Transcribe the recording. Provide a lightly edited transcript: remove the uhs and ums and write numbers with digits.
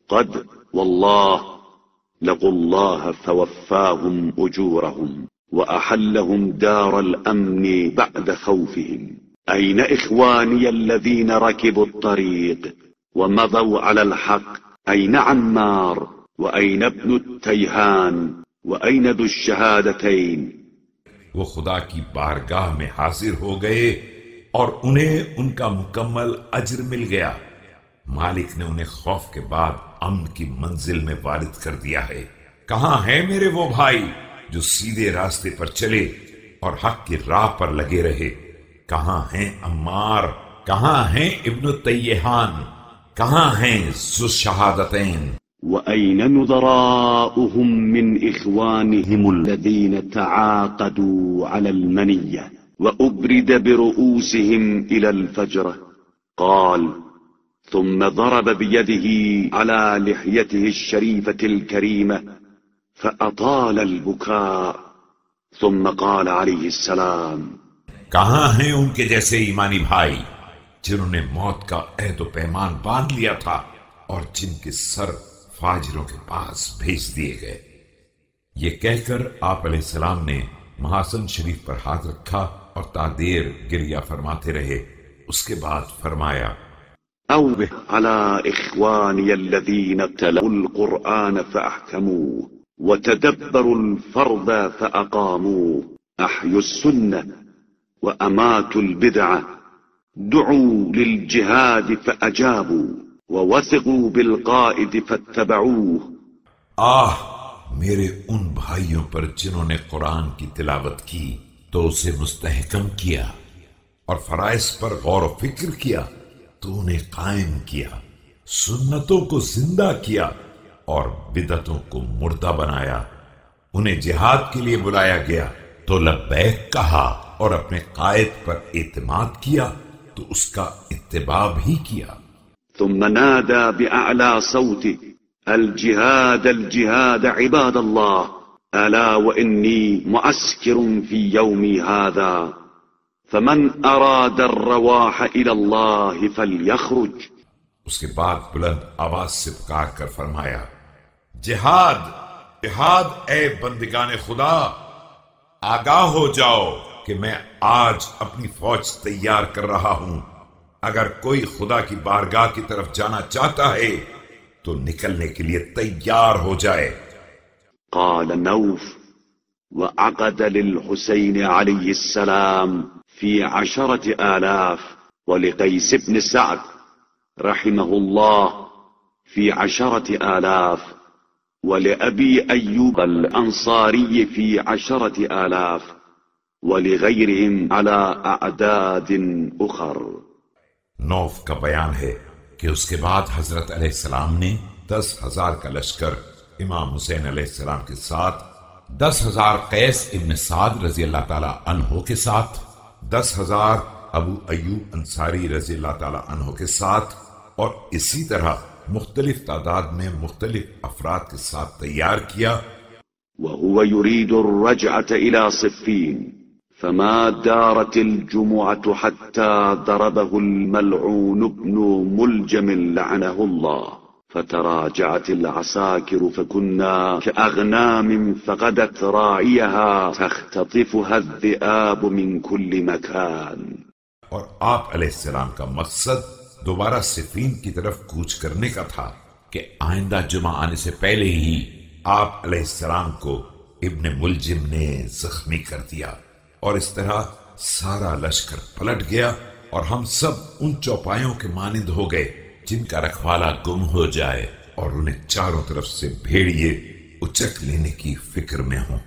قد والله لقوا الله فوفاهم أجورهم وأحلهم دار الأمن بعد خوفهم. أين إخواني الذين ركبوا الطريق ومضوا على الحق؟ أين عمار وأين ابن التيهان وأين ذو الشهادتين؟ وہ خدا کی بارگاہ میں حاضر ہو گئے اور انہیں ان کا مکمل اجر مل گیا. مالک نے انہیں خوف کے بعد امن کی منزل میں وارد کر دیا ہے. کہاں ہیں میرے وہ بھائی جو سیدھے راستے پر چلے اور حق کی راہ پر لگے رہے؟ کہاں ہیں عمار؟ کہاں ہیں ابن التیہان؟ کہاں ہیں ذو الشہادتین؟ وأين نظراؤهم من إخوانهم الذين تعاقدوا على المنية وأبرد برؤوسهم إلى الفجرة؟ قال ثم ضرب بيده على لحيته الشريفة الكريمة فأطال البكاء ثم قال عليه السلام کہاں ہیں ان کے جیسے ایمانی بھائی جنہوں نے موت کا عہد و پیمان باندھ لیا تھا اور جن کے سر فاجروں کے پاس بھیج دیے گئے؟ یہ کہہ کر آپ علیہ السلام نے محاسن شریف پر ہاتھ رکھا اور تادیر گریہ فرماتے رہے. اس کے بعد فرمایا أوبه على إخواني الذين ابتلوا القرآن فأحكموه وتدبروا الفرض فأقاموه أحيوا السنة وأماتوا البدعة دعوا للجهاد فأجابوا ووثقوا بالقائد فاتبعوه. میرے ان بھائیوں پر جنہوں نے قرآن کی تلاوت کی تو اسے مستحکم کیا اور فرائض پر غور و فکر کیا تو انہیں قائم کیا، سنتوں کو زندہ کیا اور بدعتوں کو مردہ بنایا. انہیں جہاد کے لیے بلایا گیا تو لبیک کہا اور اپنے قائد پر اعتماد کیا تو اس کا اتباع بھی کیا. ثم نادى بأعلى صوته الجهاد الجهاد عباد الله ألا وإني معسكر في يومي هذا فمن أراد الرواح إلى الله فليخرج. اس کے بعد بلند آواز سے پکار کر فرمایا جہاد جہاد اے بندگان خدا، آگاہ ہو جاؤ کہ میں آج اپنی فوج تیار کر رہا ہوں. اگر کوئی خدا کی بارگاہ کی طرف جانا چاہتا ہے تو نکلنے کے لیے تیار ہو جائے. قال نوف وعقد للحسين عليه السلام في 10,000 ولقيس بن سعد رحمه الله في 10,000 ولأبي أيوب الأنصاري في 10,000 ولغيرهم على أعداد أخر. نوف کا بیان ہے کہ اس کے بعد حضرت علیہ السلام نے 10,000 کا لشکر امام حسین علیہ السلام کے ساتھ، 10,000 قیس ابن سعد رضی اللہ تعالی عنہ کے ساتھ، 10,000 ابو ایوب انصاری رضی اللہ تعالی عنہ کے ساتھ، اور اسی طرح مختلف تعداد میں مختلف افراد کے ساتھ تیار کیا. وهو يريد الرجعة إلى صفين فما دارت الجمعة حتى ضربه الملعون ابن ملجم لعنه الله فتراجعت العساكر فكنا كأغنام فقدت راعيها تختطفها الذئاب من كل مكان. اور آپ علیہ السلام کا مقصد دوبارہ صفین کی طرف کوچ کرنے کا تھا کہ آئندہ جمعہ آنے سے پہلے ہی آپ علیہ السلام کو ابن ملجم نے زخمی کر دیا، اور اس طرح سارا لشکر پلٹ گیا اور ہم سب ان چوپایوں کے مانند ہو گئے جن کا رکھوالا گم ہو جائے اور انہیں چاروں طرف سے بھیڑیے اچک لینے کی فکر میں ہوں.